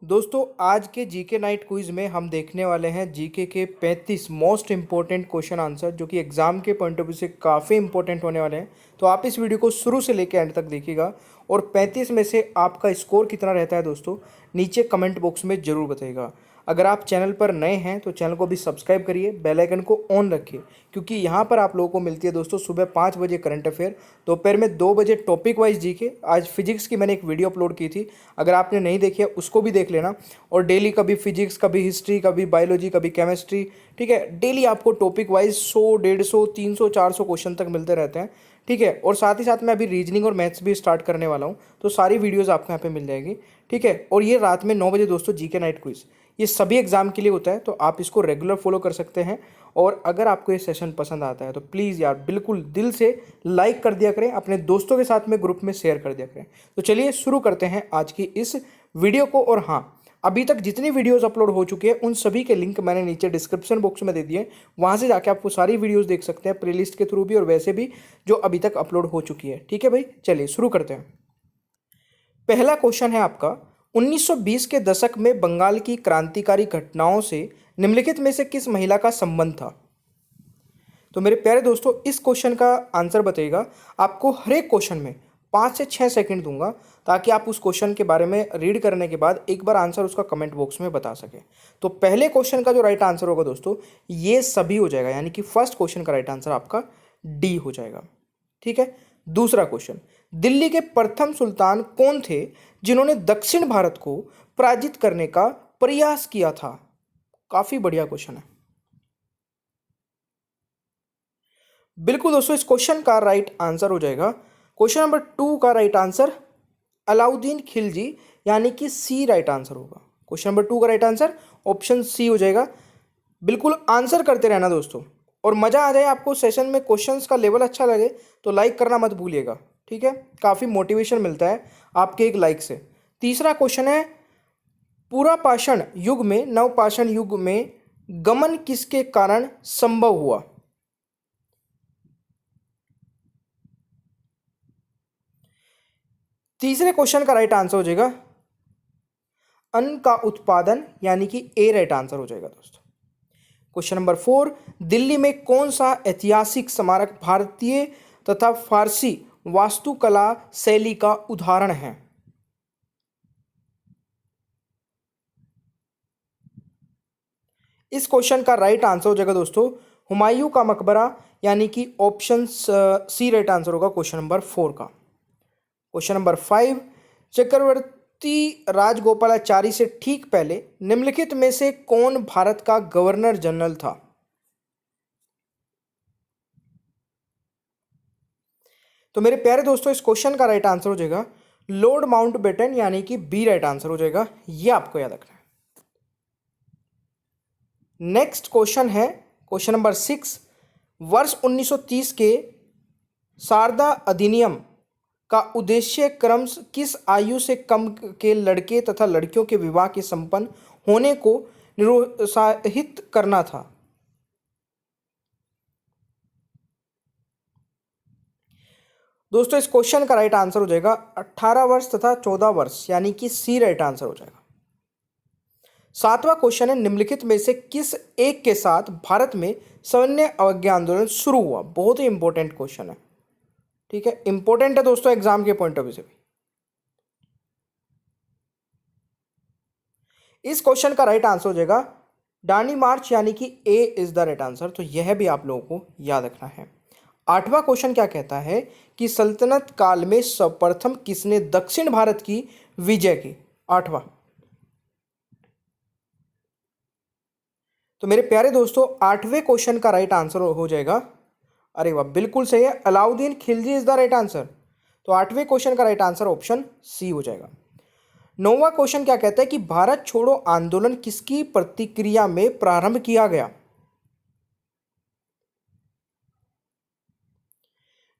दोस्तों आज के जीके नाइट क्विज में हम देखने वाले हैं जीके के 35 मोस्ट इंपॉर्टेंट क्वेश्चन आंसर जो कि एग्जाम के पॉइंट ऑफ व्यू से काफ़ी इंपॉर्टेंट होने वाले हैं। तो आप इस वीडियो को शुरू से लेकर एंड तक देखिएगा और 35 में से आपका स्कोर कितना रहता है दोस्तों नीचे कमेंट बॉक्स में ज़रूर बताइएगा। अगर आप चैनल पर नए हैं तो चैनल को भी सब्सक्राइब करिए, बेल आइकन को ऑन रखिए क्योंकि यहाँ पर आप लोगों को मिलती है दोस्तों सुबह 5 बजे करंट अफेयर, दोपहर में 2 बजे टॉपिक वाइज जीके। आज फिजिक्स की मैंने एक वीडियो अपलोड की थी, अगर आपने नहीं देखी है उसको भी देख लेना। और डेली कभी फिजिक्स, कभी हिस्ट्री, कभी बायोलॉजी, कभी केमिस्ट्री, ठीक है। डेली आपको टॉपिक वाइज 100, 150, 300, 400 क्वेश्चन तक मिलते रहते हैं, ठीक है। और साथ ही साथ मैं अभी रीजनिंग और मैथ्स भी स्टार्ट करने वाला हूँ, तो सारी वीडियोज़ आपको यहाँ पे मिल जाएगी, ठीक है। और ये रात में 9 बजे दोस्तों जीके नाइट क्विज, ये सभी एग्जाम के लिए होता है, तो आप इसको रेगुलर फॉलो कर सकते हैं। और अगर आपको ये सेशन पसंद आता है तो प्लीज़ यार बिल्कुल दिल से लाइक कर दिया करें, अपने दोस्तों के साथ में ग्रुप में शेयर कर दिया करें। तो चलिए शुरू करते हैं आज की इस वीडियो को। और हाँ, अभी तक जितनी वीडियोस अपलोड हो चुकी है उन सभी के लिंक मैंने नीचे डिस्क्रिप्शन बॉक्स में दे दिए, वहाँ से जाके आपको सारी वीडियोस देख सकते हैं, प्लेलिस्ट के थ्रू भी और वैसे भी जो अभी तक अपलोड हो चुकी है, ठीक है भाई। चलिए शुरू करते हैं। पहला क्वेश्चन है आपका, 1920 के दशक में बंगाल की क्रांतिकारी घटनाओं से निम्नलिखित में से किस महिला का संबंध था। तो मेरे प्यारे दोस्तों इस क्वेश्चन का आंसर बताइएगा। आपको हर एक क्वेश्चन में 5 से 6 सेकंड दूंगा ताकि आप उस क्वेश्चन के बारे में रीड करने के बाद एक बार आंसर उसका कमेंट बॉक्स में बता सके। तो पहले क्वेश्चन का जो राइट आंसर होगा दोस्तों ये सभी हो जाएगा, यानी कि फर्स्ट क्वेश्चन का राइट आंसर आपका डी हो जाएगा, ठीक है। दूसरा क्वेश्चन, दिल्ली के प्रथम सुल्तान कौन थे जिन्होंने दक्षिण भारत को पराजित करने का प्रयास किया था। काफी बढ़िया क्वेश्चन है। बिल्कुल दोस्तों इस क्वेश्चन का राइट आंसर हो जाएगा, क्वेश्चन नंबर 2 का राइट आंसर अलाउद्दीन खिलजी, यानी कि सी राइट आंसर होगा। क्वेश्चन नंबर 2 का राइट आंसर ऑप्शन सी हो जाएगा। बिल्कुल आंसर करते रहना दोस्तों, और मज़ा आ जाए आपको सेशन में, क्वेश्चंस का लेवल अच्छा लगे तो लाइक करना मत भूलिएगा, ठीक है। काफ़ी मोटिवेशन मिलता है आपके एक लाइक से। तीसरा क्वेश्चन है, पुरापाषाण युग में नवपाषाण युग में गमन किसके कारण संभव हुआ। तीसरे क्वेश्चन का राइट आंसर हो जाएगा अन्न का उत्पादन, यानी कि ए राइट आंसर हो जाएगा दोस्तों। क्वेश्चन नंबर 4, दिल्ली में कौन सा ऐतिहासिक स्मारक भारतीय तथा फारसी वास्तुकला शैली का उदाहरण है। इस क्वेश्चन का राइट आंसर हो जाएगा दोस्तों हुमायूं का मकबरा, यानी कि ऑप्शन सी राइट आंसर होगा क्वेश्चन नंबर 4 का। क्वेश्चन नंबर 5, चक्रवर्ती राजगोपालाचारी से ठीक पहले निम्नलिखित में से कौन भारत का गवर्नर जनरल था। तो मेरे प्यारे दोस्तों इस क्वेश्चन का राइट आंसर हो जाएगा लॉर्ड माउंटबेटन, यानी कि बी राइट आंसर हो जाएगा, ये आपको याद रखना है। नेक्स्ट क्वेश्चन है क्वेश्चन नंबर 6, वर्ष 1930 के शारदा अधिनियम का उद्देश्य क्रम किस आयु से कम के लड़के तथा लड़कियों के विवाह के संपन्न होने को निरुत्साहित करना था। दोस्तों इस क्वेश्चन का राइट आंसर हो जाएगा 18 वर्ष तथा 14 वर्ष, यानी कि सी राइट आंसर हो जाएगा। सातवां क्वेश्चन है, निम्नलिखित में से किस एक के साथ भारत में सैन्य अवज्ञा आंदोलन शुरू हुआ। बहुत ही इंपॉर्टेंट क्वेश्चन है, ठीक है, इंपॉर्टेंट है दोस्तों एग्जाम के पॉइंट ऑफ व्यू से भी। इस क्वेश्चन का राइट आंसर हो जाएगा डानी मार्च, यानी कि ए इज द राइट आंसर, तो यह भी आप लोगों को याद रखना है। आठवां क्वेश्चन क्या कहता है कि सल्तनत काल में सर्वप्रथम किसने दक्षिण भारत की विजय की। आठवां, तो मेरे प्यारे दोस्तों आठवें क्वेश्चन का राइट आंसर हो जाएगा, अरे वाह बिल्कुल सही है, Alauddin Khilji is the right answer. तो आठवें क्वेश्चन का राइट आंसर ऑप्शन सी हो जाएगा। नौवां क्वेश्चन क्या कहता है कि भारत छोड़ो आंदोलन किसकी प्रतिक्रिया में प्रारंभ किया गया।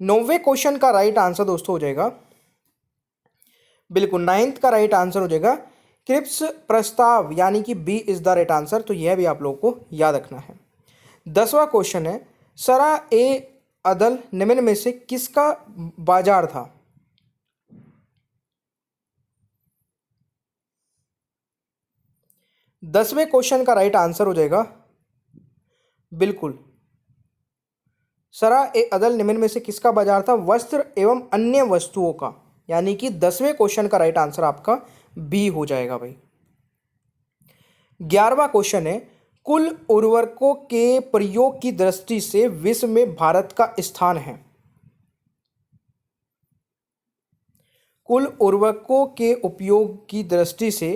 नौवें क्वेश्चन का राइट आंसर दोस्तों हो जाएगा बिल्कुल नाइन्थ का राइट आंसर हो जाएगा क्रिप्स प्रस्ताव, यानी कि B is the right answer, तो यह भी आप लोगों को याद रखना है। 10वां क्वेश्चन है, सरा ए अदल निम्न में से किसका बाजार था। 10वें क्वेश्चन का राइट आंसर हो जाएगा बिल्कुल सरा ए अदल निम्न में से किसका बाजार था? वस्त्र एवं अन्य वस्तुओं का। यानी कि 10वें क्वेश्चन का राइट आंसर आपका बी हो जाएगा भाई। 11वां क्वेश्चन है, कुल उर्वरकों के प्रयोग की दृष्टि से विश्व में भारत का स्थान है। कुल उर्वरकों के उपयोग की दृष्टि से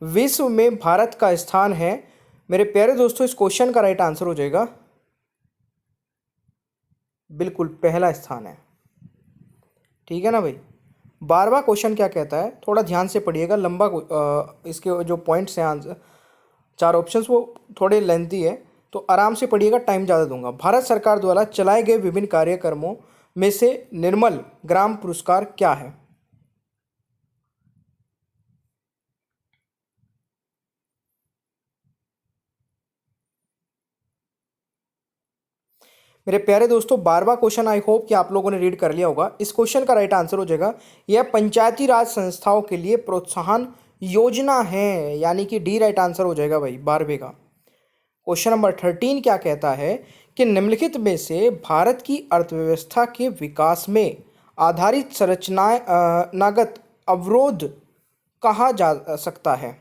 विश्व में भारत का स्थान है। मेरे प्यारे दोस्तों, इस क्वेश्चन का राइट आंसर हो जाएगा बिल्कुल पहला स्थान है। ठीक है ना भाई। 12वां क्वेश्चन क्या कहता है, थोड़ा ध्यान से पढ़िएगा, लंबा इसके जो पॉइंट्स हैं आंसर 4 ऑप्शंस वो थोड़े लेंथी है, तो आराम से पढ़िएगा, टाइम ज़्यादा दूंगा। भारत सरकार द्वारा चलाए गए विभिन्न कार्यक्रमों में से निर्मल ग्राम पुरस्कार क्या है? मेरे प्यारे दोस्तों, 12वां क्वेश्चन आई होप कि आप लोगों ने रीड कर लिया होगा। इस क्वेश्चन का राइट आंसर हो जाएगा, यह पंचायती राज संस्थाओं के लिए प्रोत्साहन योजना है। यानी कि डी राइट आंसर हो जाएगा भाई 12वें का। क्वेश्चन नंबर 13 क्या कहता है कि निम्नलिखित में से भारत की अर्थव्यवस्था के विकास में आधारित संरचनाएं नागत अवरोध कहा जा सकता है?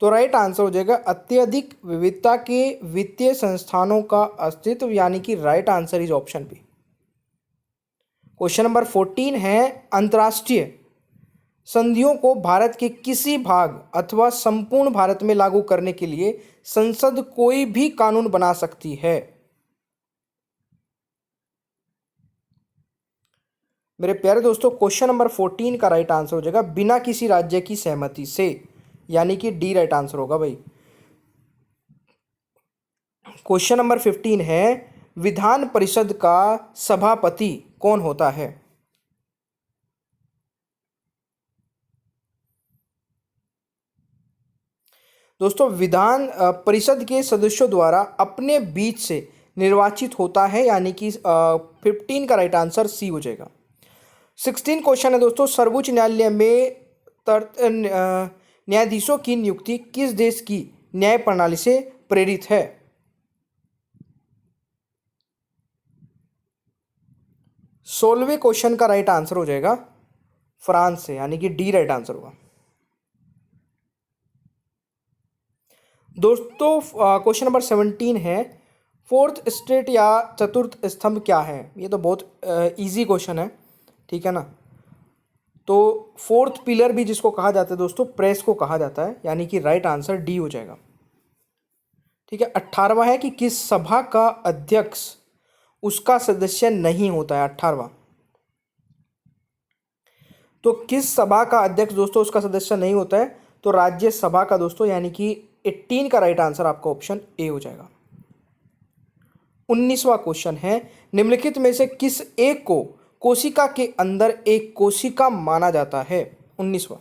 तो राइट आंसर हो जाएगा अत्यधिक विविधता के वित्तीय संस्थानों का अस्तित्व। यानी कि right answer is option B. Question number 14 है, अंतर्राष्ट्रीय संधियों को भारत के किसी भाग अथवा संपूर्ण भारत में लागू करने के लिए संसद कोई भी कानून बना सकती है। मेरे प्यारे दोस्तों, क्वेश्चन नंबर 14 का राइट आंसर हो जाएगा बिना किसी राज्य की सहमति से। यानी कि डी राइट आंसर होगा भाई। क्वेश्चन नंबर 15 है, विधान परिषद का सभापति कौन होता है? दोस्तों, विधान परिषद के सदस्यों द्वारा अपने बीच से निर्वाचित होता है। यानी कि 15 का राइट आंसर सी हो जाएगा। 16 क्वेश्चन है दोस्तों, सर्वोच्च न्यायालय में न्यायाधीशों की नियुक्ति किस देश की न्याय प्रणाली से प्रेरित है? 16वें क्वेश्चन का राइट आंसर हो जाएगा फ्रांस से। यानी कि डी राइट आंसर होगा। दोस्तों, क्वेश्चन नंबर 17 है, फोर्थ स्टेट या चतुर्थ स्तंभ क्या है? ये तो बहुत इजी क्वेश्चन है। ठीक है ना। तो फोर्थ पिलर भी जिसको कहा जाता है दोस्तों, प्रेस को कहा जाता है। यानी कि राइट आंसर डी हो जाएगा। ठीक है। 18वां है कि किस सभा का अध्यक्ष उसका सदस्य नहीं होता है? 18वां। तो किस सभा का अध्यक्ष दोस्तों उसका सदस्य नहीं होता है? तो राज्यसभा का दोस्तों। यानी कि 18 का राइट आंसर आपका ऑप्शन ए हो जाएगा। 19वां क्वेश्चन है, निम्नलिखित में से किस एक को कोशिका के अंदर एक कोशिका माना जाता है? 19वां,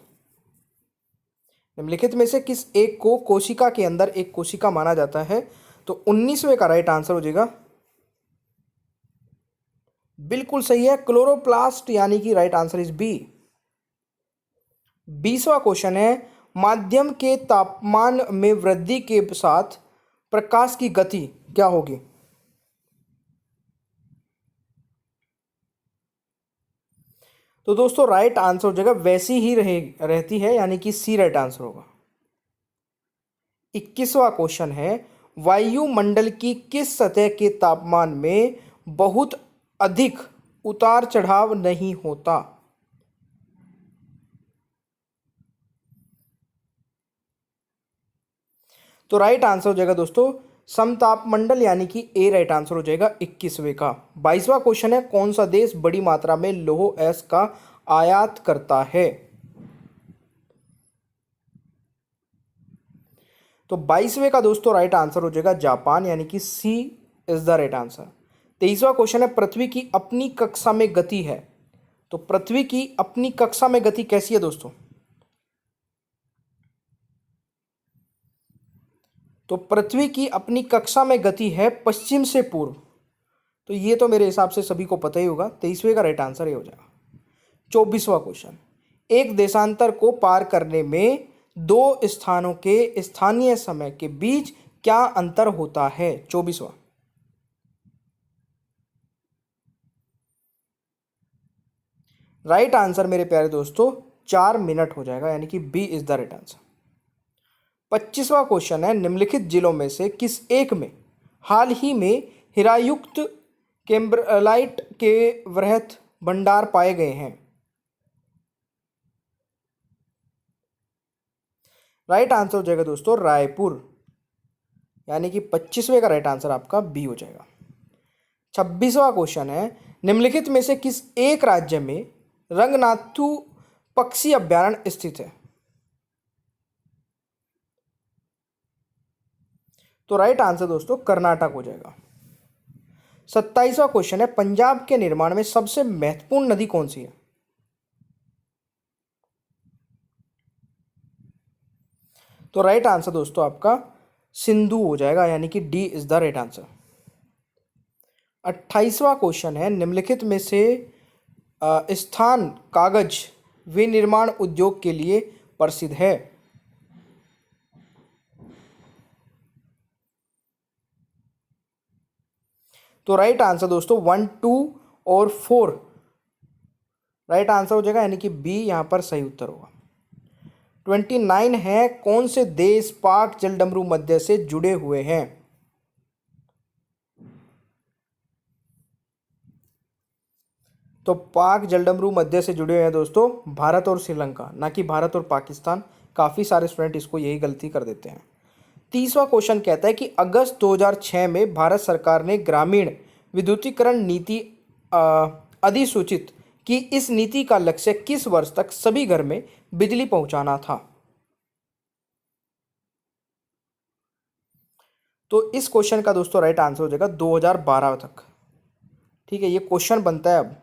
निम्नलिखित में से किस एक को कोशिका के अंदर एक कोशिका माना जाता है? तो 19वें का राइट आंसर हो जाएगा बिल्कुल सही है, क्लोरोप्लास्ट। यानी कि राइट आंसर इज बी। 20वां क्वेश्चन है, माध्यम के तापमान में वृद्धि के साथ प्रकाश की गति क्या होगी? तो दोस्तों, राइट आंसर हो जाएगा वैसी ही रहती है। यानी कि सी राइट आंसर होगा। 21वां क्वेश्चन है, वायुमंडल की किस सतह के तापमान में बहुत अधिक उतार चढ़ाव नहीं होता? तो राइट आंसर हो जाएगा दोस्तों समतापमंडल। यानी कि ए राइट आंसर हो जाएगा 21वें का। 22वां क्वेश्चन है, कौन सा देश बड़ी मात्रा में लौह एस का आयात करता है? तो 22वें का दोस्तों राइट आंसर हो जाएगा जापान। यानी कि C is the right answer. 23वां क्वेश्चन है, पृथ्वी की अपनी कक्षा में गति है। तो पृथ्वी की अपनी कक्षा में गति कैसी है दोस्तों? तो पृथ्वी की अपनी कक्षा में गति है पश्चिम से पूर्व। तो ये तो मेरे हिसाब से सभी को पता ही होगा, 23वें का राइट आंसर ये हो जाएगा। 24वां क्वेश्चन, एक देशांतर को पार करने में दो स्थानों के स्थानीय समय के बीच क्या अंतर होता है? 24वां। राइट आंसर मेरे प्यारे दोस्तों 4 मिनट हो जाएगा, यानी कि B is the right answer. 25वां क्वेश्चन है, निम्नलिखित जिलों में से किस एक में हाल ही में हीरायुक्त केम्ब्रलाइट के वृहत भंडार पाए गए हैं? राइट आंसर हो जाएगा दोस्तों रायपुर, यानी कि 25वें का राइट आंसर आपका बी हो जाएगा। 26वां क्वेश्चन है, निम्नलिखित में से किस एक राज्य में रंगनाथू पक्षी अभयारण्य स्थित है? तो राइट आंसर दोस्तों कर्नाटक हो जाएगा। 27वां क्वेश्चन है, पंजाब के निर्माण में सबसे महत्वपूर्ण नदी कौन सी है? तो राइट आंसर दोस्तों आपका सिंधु हो जाएगा, यानी कि D is the right answer. 28वां क्वेश्चन है, निम्नलिखित में से स्थान कागज विनिर्माण उद्योग के लिए प्रसिद्ध है? तो राइट आंसर दोस्तों 1, 2 और 4 राइट आंसर हो जाएगा, यानी कि बी यहां पर सही उत्तर होगा। 29 है, कौन से देश पाक जलडमरू मध्य से जुड़े हुए हैं? तो पाक जलडमरू मध्य से जुड़े हुए हैं दोस्तों भारत और श्रीलंका, ना कि भारत और पाकिस्तान। काफ़ी सारे स्टूडेंट इसको यही गलती कर देते हैं। 30वां क्वेश्चन कहता है कि अगस्त 2006 में भारत सरकार ने ग्रामीण विद्युतीकरण नीति अधिसूचित की। इस नीति का लक्ष्य किस वर्ष तक सभी घर में बिजली पहुंचाना था? तो इस क्वेश्चन का दोस्तों राइट आंसर हो जाएगा 2012 तक। ठीक है, ये क्वेश्चन बनता है अब।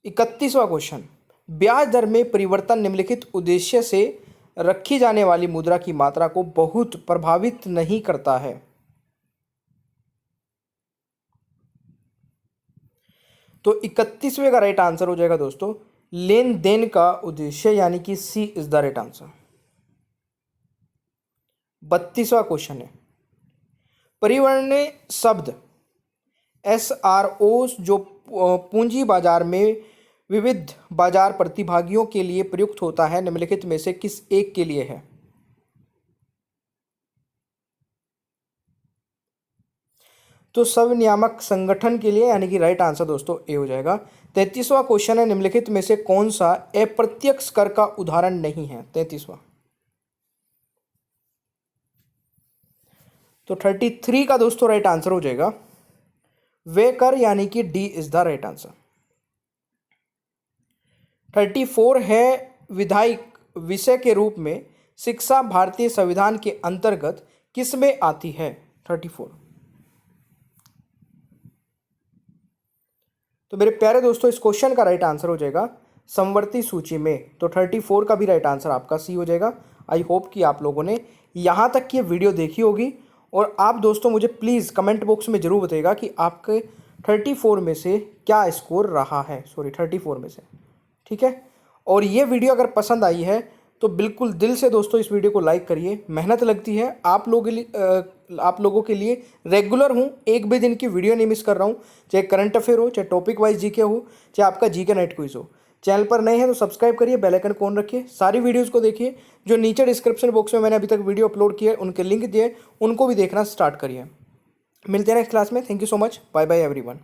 31वां क्वेश्चन, ब्याज दर में परिवर्तन निम्नलिखित उद्देश्य से रखी जाने वाली मुद्रा की मात्रा को बहुत प्रभावित नहीं करता है? तो 31वें का राइट आंसर हो जाएगा दोस्तों लेन देन का उद्देश्य, यानी कि C is the right answer. 32वां क्वेश्चन है, परिवर्तनीय शब्द SRO जो पूंजी बाजार में विविध बाजार प्रतिभागियों के लिए प्रयुक्त होता है, निम्नलिखित में से किस एक के लिए है? तो सब नियामक संगठन के लिए, यानी कि राइट आंसर दोस्तों ए हो जाएगा। 33वां क्वेश्चन है, निम्नलिखित में से कौन सा अप्रत्यक्ष कर का उदाहरण नहीं है? 33वां। तो 33 का दोस्तों राइट आंसर हो जाएगा वे कर, यानी कि D is the right answer. 34 है, विधायक विषय के रूप में शिक्षा भारतीय संविधान के अंतर्गत किस में आती है? 34। तो मेरे प्यारे दोस्तों इस क्वेश्चन का राइट आंसर हो जाएगा समवर्ती सूची में। तो 34 का भी राइट आंसर आपका सी हो जाएगा। आई होप कि आप लोगों ने यहाँ तक की वीडियो देखी होगी। और आप दोस्तों मुझे प्लीज़ कमेंट बॉक्स में ज़रूर बताइएगा कि आपके 34 में से क्या स्कोर रहा है। सॉरी 34 में से, ठीक है। और ये वीडियो अगर पसंद आई है तो बिल्कुल दिल से दोस्तों इस वीडियो को लाइक करिए। मेहनत लगती है आप लोगों के लिए रेगुलर हूँ, एक भी दिन की वीडियो नहीं मिस कर रहा हूँ, चाहे करंट अफेयर हो, चाहे टॉपिक वाइज जीके हो, चाहे आपका जीके नाइट क्विज हो। चैनल पर नए हैं तो सब्सक्राइब करिए, बेल आइकन ऑन रखिए, सारी वीडियोज़ को देखिए। जो नीचे डिस्क्रिप्शन बॉक्स में मैंने अभी तक वीडियो अपलोड किए उनके लिंक दिए, उनको भी देखना स्टार्ट करिए। मिलते हैं नेक्स्ट क्लास में। Thank you so much, bye bye everyone.